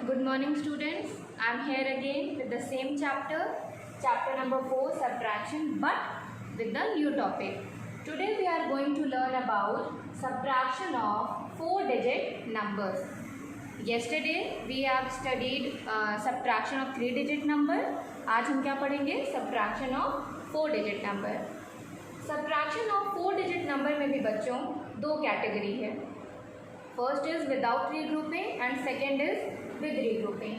Good morning students. I am here again with the same chapter number 4 subtraction, but with the new topic. Today we are going to learn about subtraction of 4-digit numbers. Yesterday we have studied subtraction of 3-digit number. आज हम क्या पढ़ेंगे? Subtraction of 4-digit number. Subtraction of 4-digit number में भी बच्चों दो category है. First is without regrouping and second is with regrouping.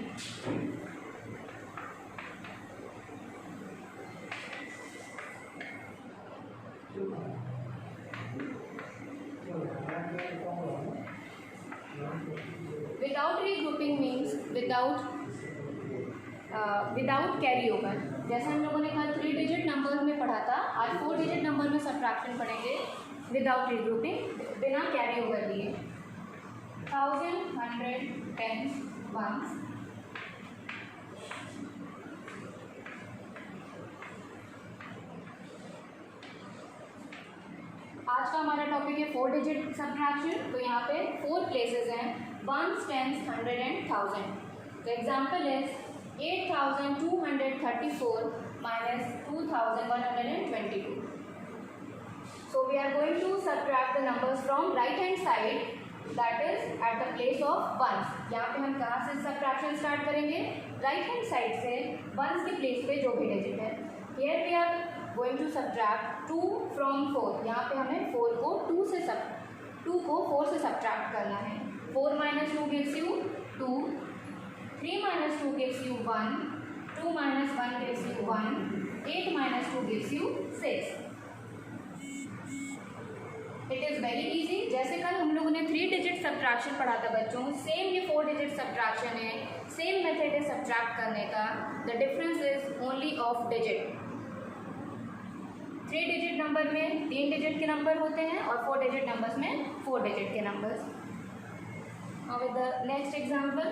Without regrouping means without carry over. जैसे हम लोगों ने कल 3-digit नंबर में पढ़ा था, आज 4-digit नंबर में सब्ट्रैक्शन पढ़ेंगे विदाउट regrouping, बिना कैरी ओवर लिए. 1000, 100, 10, 1s. आज का हमारा टॉपिक है 4-digit सब्ट्रैक्शन. तो यहाँ पे 4 प्लेसेस हैं, 1s, 10s, 100 एंड 1000. तो example is 8234 minus 2122. So we are going to subtract the numbers from right hand side, that is at the place of ones. यहाँ पे हम कहाँ से सब्ट्रैक्शन स्टार्ट करेंगे? राइट हैंड साइड से ones के place पे जो भी डिजिट है. Here we are going to subtract 2 from 4. यहाँ पे हमें 4 को 2 को 4 से सब्ट्रैक्ट करना है. 4 minus 2 gives you 2, 3 minus 2 gives you 1, 2 minus 1 gives you 1, 8 minus 2 gives you 6. It is very easy. जैसे कल हम लोगों ने 3-digit सब्ट्रैक्शन पढ़ा था बच्चों, सेम ये 4-digit सब्ट्रैक्शन है. सेम मेथड है सब्ट्रैक्ट करने का. The difference is only of digit. 3-digit number में 3 डिजिट के नंबर होते हैं और 4-digit नंबर्स में 4 डिजिट के numbers. Now with the next example.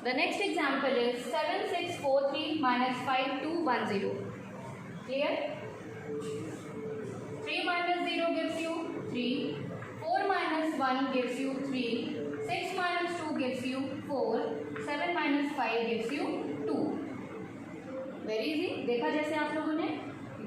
The next example is 7643 minus 5210. Clear? 3 minus 0 gives you 3, 4 minus 1 gives you 3, 6 minus 2 gives you 4, 7 minus 5 gives you 2. Very easy. देखा जैसे आप लोगों ने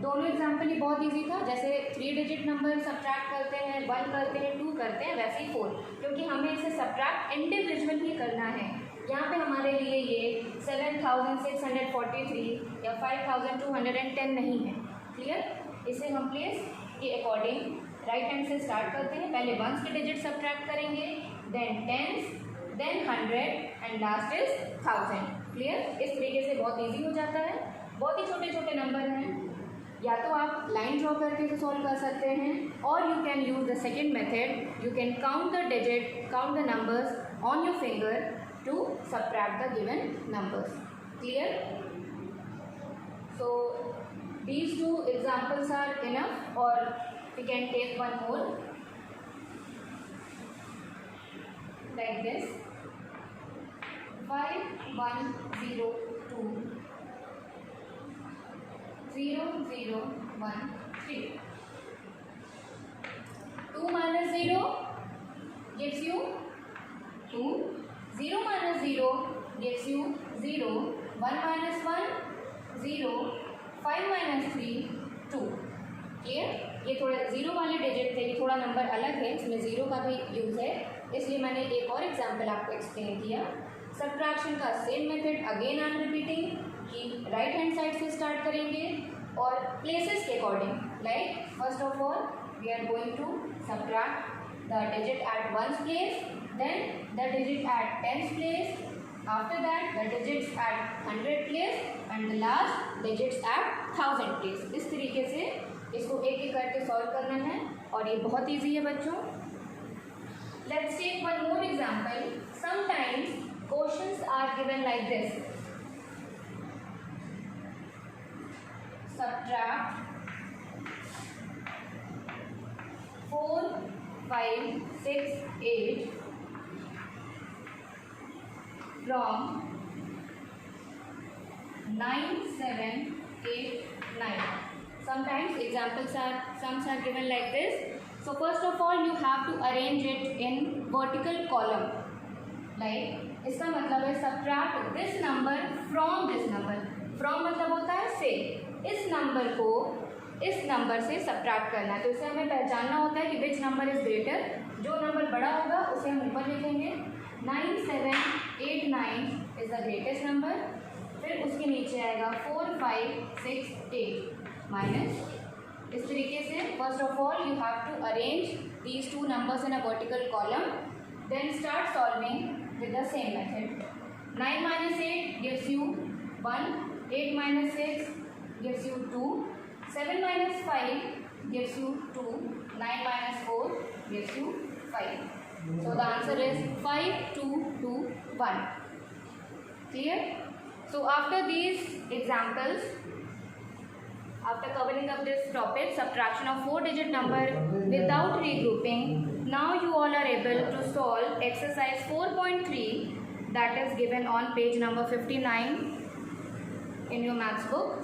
दोनों एग्जाम्पल ही बहुत इजी था. जैसे 3-digit नंबर सब्ट्रैक्ट करते हैं, 1 करते हैं, 2 करते हैं, वैसे ही 4, क्योंकि हमें इसे सब्ट्रैक्ट इंडिविजुअल ही करना है. यहाँ पे हमारे लिए ये 7643 या 5210 नहीं है. क्लियर? इसे हम प्लेस के अकॉर्डिंग राइट हैंड से स्टार्ट करते हैं. पहले वंस के डिजिट सब्ट्रैक्ट करेंगे, then tens, then 100 and last is 1000. Clear? इस तरीके से बहुत इजी हो जाता है. बहुत ही छोटे छोटे नंबर हैं. या तो आप लाइन ड्रॉ करके सॉल्व कर सकते हैं, और you can use the second method. You can count the digit, count the numbers on your finger to subtract the given numbers. Clear? So these two examples are enough, or we can take one more like this. 5102 0013. 2 minus 0 gives you 2, 0 minus 0 gives you 0, 1 minus 1 0, 5 minus 3 2. Clear? ये थोड़े zero वाले digit थे, ये थोड़ा number अलग है, इसमें zero का भी यूज़ है, इसलिए मैंने एक और एग्जांपल आपको एक्सप्लेन किया. सब्ट्रैक्शन का same method again I am repeating कि राइट हैंड साइड से स्टार्ट करेंगे और प्लेसेस के according. Like first of all we are going to subtract the digit at 1's place, then the digit at 10's place, after that the digits at 100 place and the last digits at 1000 place. इस तरीके से इसको एक एक करके solve करना है और ये बहुत इजी है बच्चों. Let's take one more example. Sometimes questions are given like this. Subtract 4, 5, 6, 8 from 9, 7, 8, 9. Sometimes sums are given like this. So first of all you have to arrange it in vertical column. Like इसका मतलब है subtract this number from this number. From मतलब होता है से, इस number को इस नंबर से सब्ट्रैक्ट करना है. तो इसे हमें पहचानना होता है कि विच नंबर इज ग्रेटर. जो नंबर बड़ा होगा उसे हम ऊपर लिखेंगे. 9, 7, 8, 9 इज द ग्रेटेस्ट नंबर. फिर उसके नीचे आएगा 4, 5, 6, 8 माइनस. इस तरीके से first of all you have to arrange these two numbers in a vertical column. Then start solving with the same method. 9 minus 8 gives you 1. 8 minus 6 gives you 2. 7 minus 5 gives you 2. 9 minus 4 gives you 5. So the answer is 5, 2, 2, 1. Clear? So after these examples, after covering up this topic, subtraction of 4-digit number without regrouping, now you all are able to solve exercise 4.3 that is given on page number 59 in your maths book.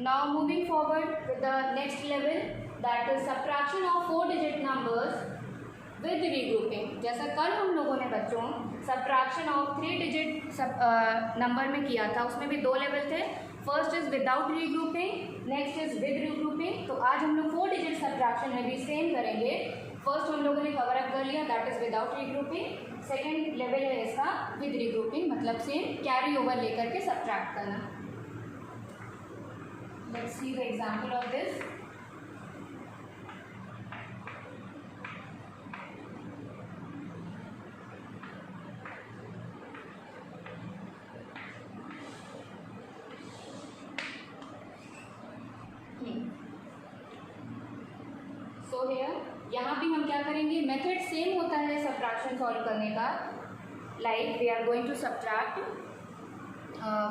Now moving forward with the next level, that is subtraction of 4-digit numbers with regrouping. जैसा कल हम लोगों ने बच्चों subtraction of 3-digit number में किया था, उसमें भी 2 लेवल थे. First is without regrouping, next is with regrouping. तो आज हम लोग 4-digit सब्ट्रैक्शन में भी सेम करेंगे. फर्स्ट हम लोगों ने कवर अप कर लिया, that is without regrouping. Second level है इसका विद रीग्रुपिंग, मतलब सेम कैरी ओवर लेकर के सब्ट्रैक्ट करना. Let's see the example of this. So here यहाँ भी हम क्या करेंगे, मेथड सेम होता है सब्ट्रैक्शन सॉल्व करने का. Like we are going to subtract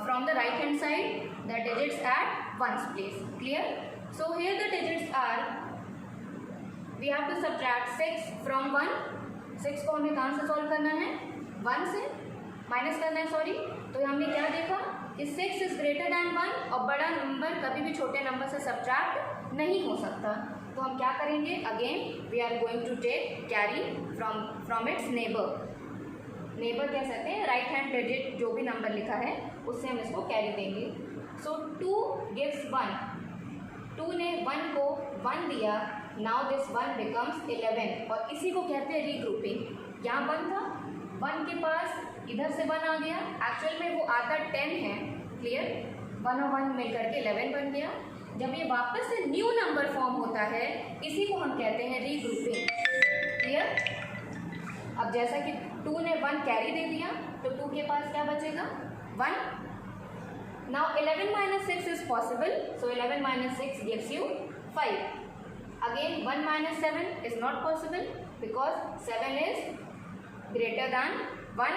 from the right hand side the digits at ones place. Clear? So here the digits are, we have to subtract 6 from 1. 6 को हमें कहाँ से solve करना है, 1 से माइनस करना है, सॉरी. तो हमने क्या देखा कि 6 इज ग्रेटर दैन 1 और बड़ा नंबर कभी भी छोटे नंबर से सब्ट्रैक्ट नहीं हो सकता. तो हम क्या करेंगे, again we are going to take carry from its neighbour. Neighbour कह सकते हैं, राइट हैंड डिजिट जो भी नंबर लिखा है उससे हम इसको कैरी देंगे. सो 2 गिव्स 1. 2 ने 1 को 1 दिया. नाउ दिस 1 बिकम्स 11 और इसी को कहते हैं रीग्रुपिंग. यहाँ 1 था, 1 के पास इधर से 1 आ गया. एक्चुअल में वो आता 10 है. क्लियर? 1 और 1 मिलकर के 11 बन गया. जब ये वापस से न्यू नंबर फॉर्म होता है, इसी को हम कहते हैं रीग्रुपिंग. क्लियर? अब जैसा कि 2 ने 1 कैरी दे दिया तो 2 के पास क्या बचेगा, 1. Now 11 minus 6 is possible. So 11 minus 6 gives you 5. Again 1 minus 7 is not possible because 7 is greater then 1.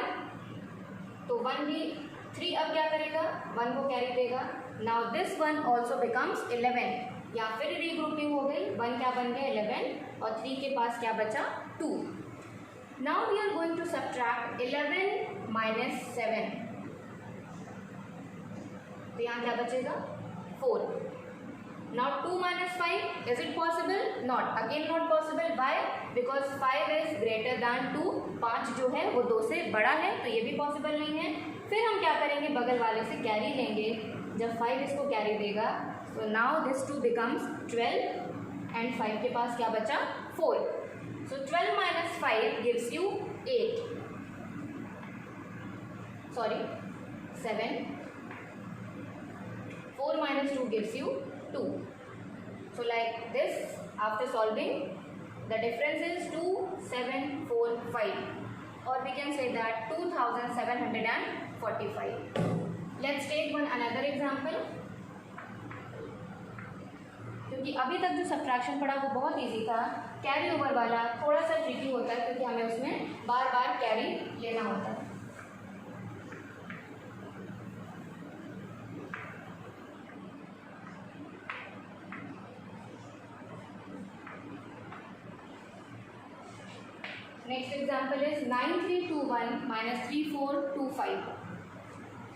तो 1 भी 3 अब क्या करेगा, 1 को कैरी देगा. Now this 1 also becomes 11. या फिर रीग्रुपिंग हो गई. 1 क्या बन गया, 11 और 3 के पास क्या बचा, 2. Now we are going to subtract 11 minus 7. तो यहाँ क्या बचेगा, 4. Now 2 minus 5 is it possible, not. Again not possible. Why? Because 5 is greater than 2. 5 जो है वो 2 से बड़ा है, तो ये भी पॉसिबल नहीं है. फिर हम क्या करेंगे, बगल वाले से कैरी लेंगे. जब 5 इसको कैरी देगा तो नाउ दिस 2 बिकम्स 12 एंड 5 के पास क्या बचा, 4. सो 12 minus 5 gives you 8. Sorry 7. 4 minus 2 gives you 2. So like this, after solving, the difference is 2, 7, 4, 5. Or we can say that 2745. Let's take one another example. क्योंकि अभी तक जो सब्ट्रैक्शन पढ़ा वो बहुत इजी था. कैरी ओवर वाला थोड़ा सा ट्रिकी होता है क्योंकि हमें उसमें बार बार कैरी लेना होता है. Next example is 9321 minus 3425.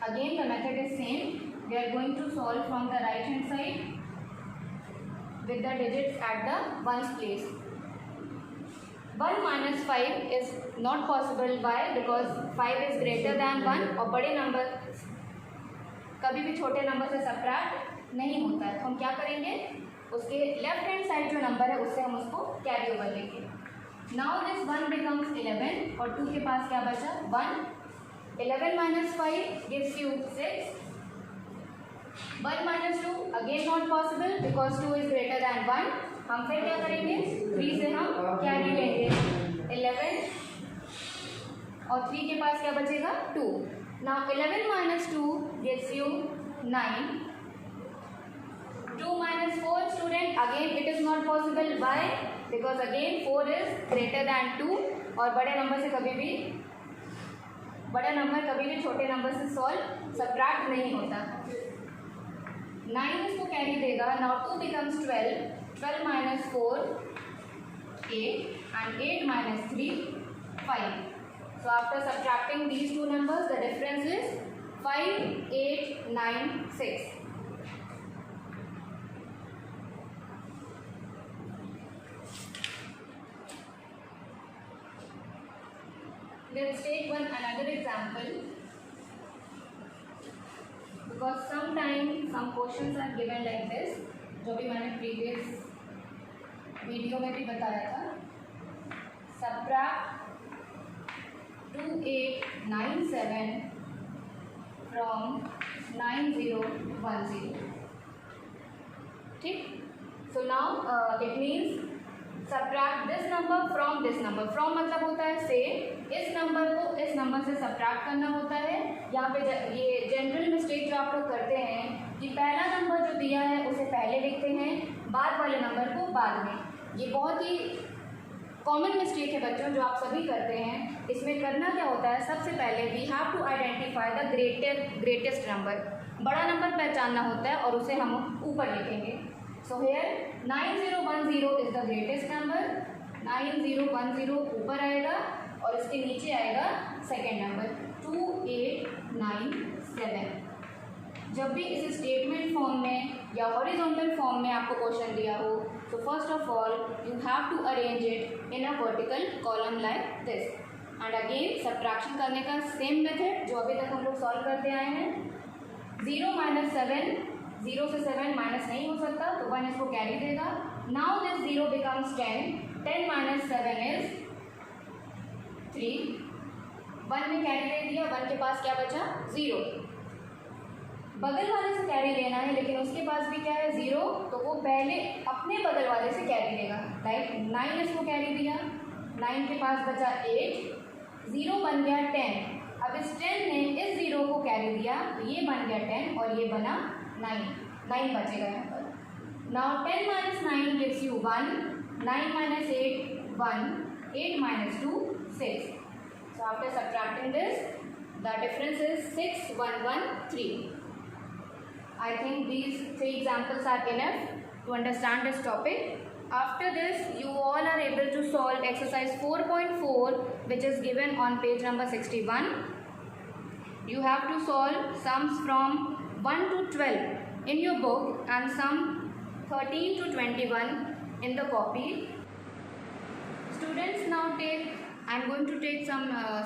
Again the method is same. We are going to solve from the right hand side with the digits at the ones place. 1 minus 5 is not possible. Why? Because 5 is greater than 1 और बड़े number कभी भी छोटे number से subtract नहीं होता है. तो हम क्या करेंगे, उसके लेफ्ट हैंड साइड जो नंबर है उससे हम उसको कैरी ओवर लेंगे. नाउ दिस 1 बिकम्स 11 और 2 के पास क्या बचा 1. 11 minus 5 gives you 6. 1 minus 2 again not possible because 2 is greater than 1. हम फिर क्या करेंगे, 3 से हम कैरी लेंगे 11 और 3 के पास क्या बचेगा 2. Now 11 minus 2 gives you 9. 2 minus 4 student again it is not possible. Why? Because again 4 is greater than 2 और बड़े नंबर से कभी भी बड़ा नंबर कभी भी छोटे नंबर से सॉल्व सब्ट्रैक्ट नहीं होता. 9 इसको कैरी देगा. Now 2 becomes 12. 12 minus 4 8 and 8 minus 3 5. So after subtracting these two numbers the difference is 5 8 9 6. Let's take another example because sometimes some questions are given like this, जो भी मैंने previous वीडियो में भी बताया था. Subtract 2897 from 9010. ठीक. So now it means subtract this number from this number. From मतलब होता है से, इस नंबर को इस नंबर से सब्ट्रैक्ट करना होता है. यहाँ पे ये जनरल मिस्टेक जो आप लोग करते हैं कि पहला नंबर जो दिया है उसे पहले लिखते हैं, बाद वाले नंबर को बाद में. ये बहुत ही कॉमन मिस्टेक है बच्चों जो आप सभी करते हैं. इसमें करना क्या होता है, सबसे पहले we have to identify the greatest number. बड़ा नंबर पहचानना होता है और उसे हम ऊपर लिखेंगे. So here 9010 is the greatest number. 9010 ऊपर आएगा और इसके नीचे आएगा सेकेंड नंबर 2897. जब भी इस स्टेटमेंट फॉर्म में या हॉरिजॉन्टल फॉर्म में आपको क्वेश्चन दिया हो तो first of all you have to arrange it in a vertical column like this. And again subtraction करने का सेम मेथड जो अभी तक हम लोग सॉल्व करते आए हैं. 0 minus 7, 0 से 7 माइनस नहीं हो सकता तो 1 इसको कैरी देगा. Now this 0 becomes 10. 10 minus 7 is 3. 1 में कैरी दे दिया, 1 के पास क्या बचा 0. बगल वाले से कैरी लेना है लेकिन उसके पास भी क्या है 0, तो वो पहले अपने बगल वाले से कैरी देगा. लाइक 9 इसको कैरी दिया, 9 के पास बचा 8. 0 बन गया 10. अब इस 10 ने इस 0 को कैरी दिया तो ये बन गया 10 और ये बना 9 बचेगा यहाँ पर. Now 10 minus 9 gives you 1. 9 minus 8 1. 8 minus 2 6. So after subtracting this the difference is 6113. I think these 3 examples are enough to understand this topic. After this you all are able to solve exercise 4.4 which is given on page number 61. You have to solve sums from 1 to 12 in your book and sum 13 to 21 in the copy. Students, now I am going to take some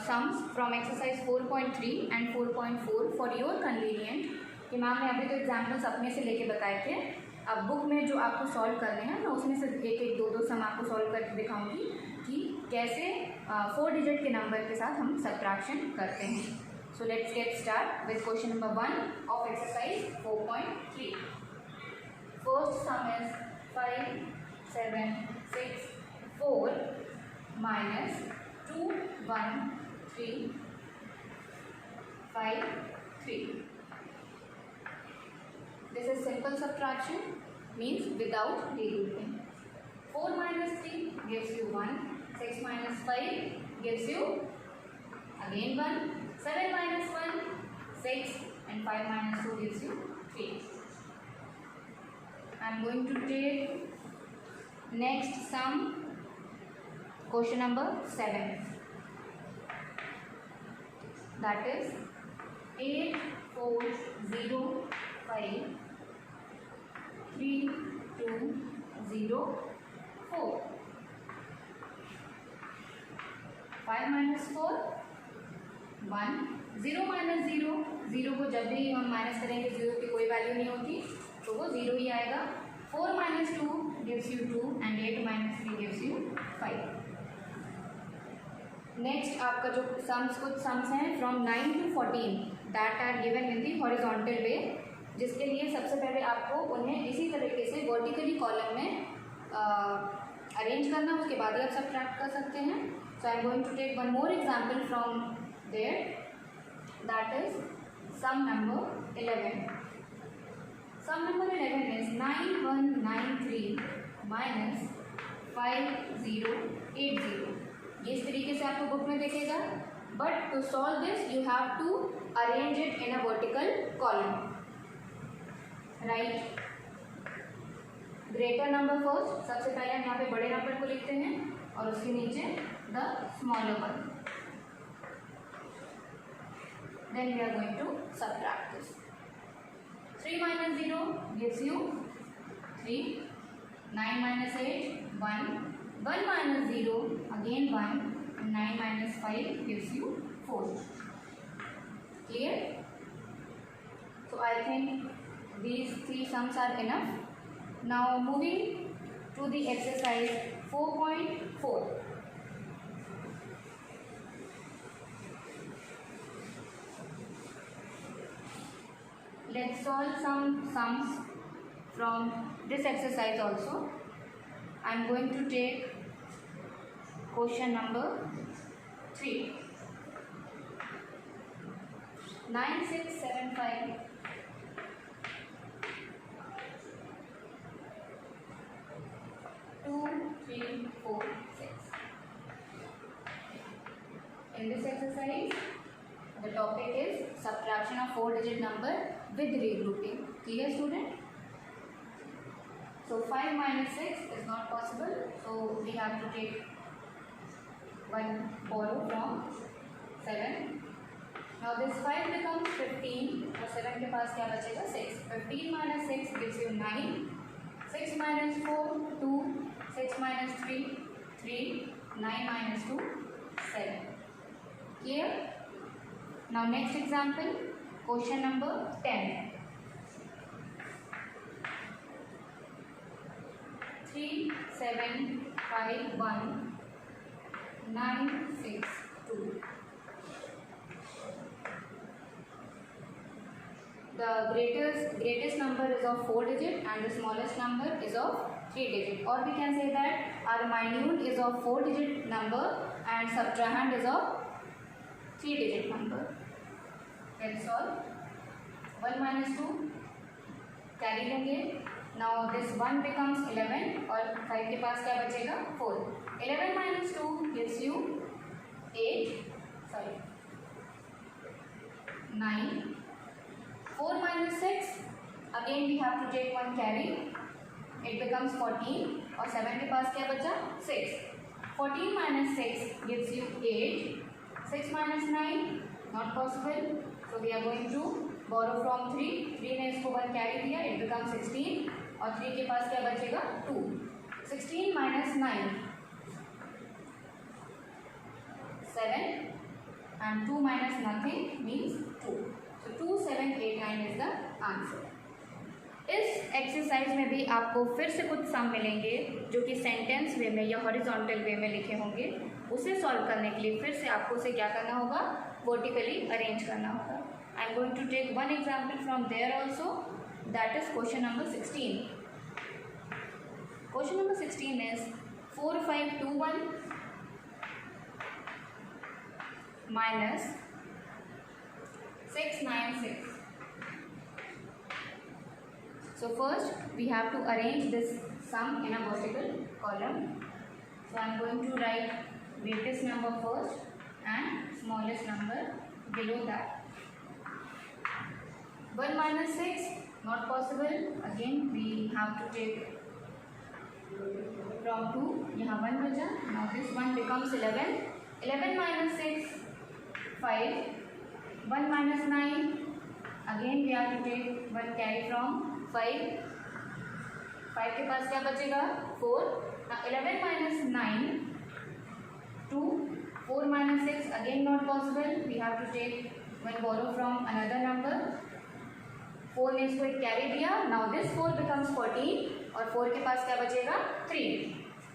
sums from exercise 4.3 and 4.4 for your convenient. कि ma'am ने अभी तो examples अपने से लेके बताए थे. अब बुक में जो आपको सॉल्व करने हैं मैं उसमें से एक एक दो सम आपको सॉल्व करके दिखाऊंगी कि कैसे 4 डिजिट के नंबर के साथ हम सब्ट्रैक्शन करते हैं. So let's get started with question number 1 of exercise 4.3. First sum is 5 7 6 4 minus 2 1 3 5 3. This is simple subtraction, means without degrouping. 4 minus 3 gives you 1. 6 minus 5 gives you again 1. 7 minus 1 6 and 5 minus 2 gives you 3. I am going to take next sum Question number 7. That is 8, 4, 0, 5, 3, 2, 0, 4. 5 minus 4, 1. 0 minus 0, 0 को जब भी हम minus करेंगे 0 की कोई value नहीं होती, तो वो 0 ही आएगा. 4 minus 2 gives you 2 and 8 minus 3 gives you 5. Next आपका जो कुछ सम्स हैं from 9 to 14 that are given in the horizontal way, जिसके लिए सबसे पहले आपको उन्हें इसी तरीके से वर्टिकली कॉलम में अरेंज करना, उसके बाद ही आप सब्ट्रैक्ट कर सकते हैं. So I am going to take one more example from there, that is sum number 11. Sum number 11 is 9193 minus 5080. ये इस तरीके से आपको बुक में देखेगा, but to solve this you have to arrange it in a vertical column. Right, greater number first. सबसे पहले हम यहाँ पे बड़े नंबर को लिखते हैं और उसके नीचे the smaller one. Then we are going to subtract this. 3 minus 0 gives you 3. 9 minus 8 1. 1 minus 0 again 1. 9 minus 5 gives you 4. Clear? So I think these 3 sums are enough. Now moving to the exercise 4.4. Let's solve some sums from this exercise also. I am going to take question number 3. 9675 2 3 4 6. In this exercise the topic is subtraction of 4-digit number with regrouping. Clear, student? So 5 minus 6 is not possible, so we have to take one borrow from 7. Now this 5 becomes 15 और 7 के पास क्या बचेगा 6. 15 minus 6 gives you 9. 6 minus 4 2. 6 minus 3 3. 9 minus 2 7. Clear? Now next example, question number 10. 3 7 5 1 9 6 2. The greatest number is of 4 digit and the smallest number is of 3 digit, or we can say that our minute is of 4 digit number and subtrahend is of 3 digit number. Let's solve. 1 minus 2 carry लेंगे. Now this 1 becomes 11 और 5 के पास क्या बचेगा 4. 11 minus 2 gives you 9. 4 minus 6, again we have to take one carry, it becomes 14 और 7 के पास क्या बचा 6. 14 minus 6 gives you 8. 6 minus 9 not possible, so we are going to borrow from 3. 3 ने इसको 1 carry दिया, it becomes 16 और 3 के पास क्या बचेगा 2. 16 minus 9 7 and 2 minus nothing means 2. So 2 7 8 9 is the answer. इस एक्सरसाइज में भी आपको फिर से कुछ सम मिलेंगे जो कि सेंटेंस वे में या हॉरिजॉन्टल वे में लिखे होंगे. उसे सॉल्व करने के लिए फिर से आपको उसे क्या करना होगा, वर्टिकली अरेंज करना होगा. I am going to take one example from there also, that is question number 16. Question number 16 is 4 5 2 1 minus 6 9 6. So first we have to arrange this sum in a vertical column. So I am going to write greatest number first and smallest number below that. 1 minus 6 not possible. Again we have to take from 2 यहाँ 1 बचा. Now this 1 becomes 11. 11 minus 6 5. 1 minus 9. Again we have to take 1 carry from 5. 5 के पास क्या बचेगा 4. Now 11 minus 9 2. 4 minus 6 again not possible. We have to take 1 borrow from another number. 4 ने इसको एक carry दिया. Now this 4 becomes 14 और 4 के पास क्या बचेगा 3.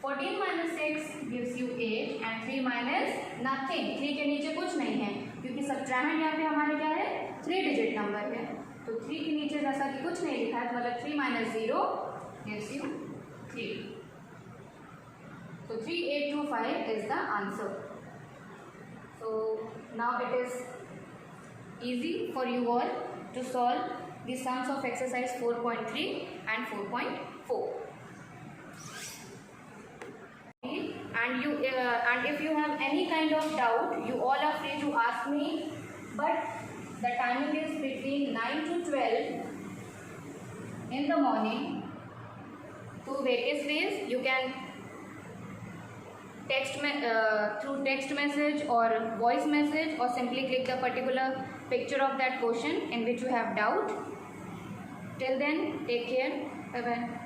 14 minus 6 gives you 8 and 3 minus nothing. 3 के नीचे कुछ नहीं है क्योंकि सब्ट्रैक्ट यहाँ पे हमारे क्या है 3 डिजिट नंबर है. तो 3 के नीचे जैसा कि कुछ नहीं लिखा है तो मतलब 3 minus 0 gives you 3. So 3825 is the answer. So now it is easy for you all to solve the sums of exercise 4.3 and 4.4. And if you have any kind of doubt, you all are free to ask me. But the timing is between 9 to 12 in the morning. Two various ways. You can through text message or voice message, or simply click the particular picture of that question in which you have doubt. Till then, take care. Bye bye.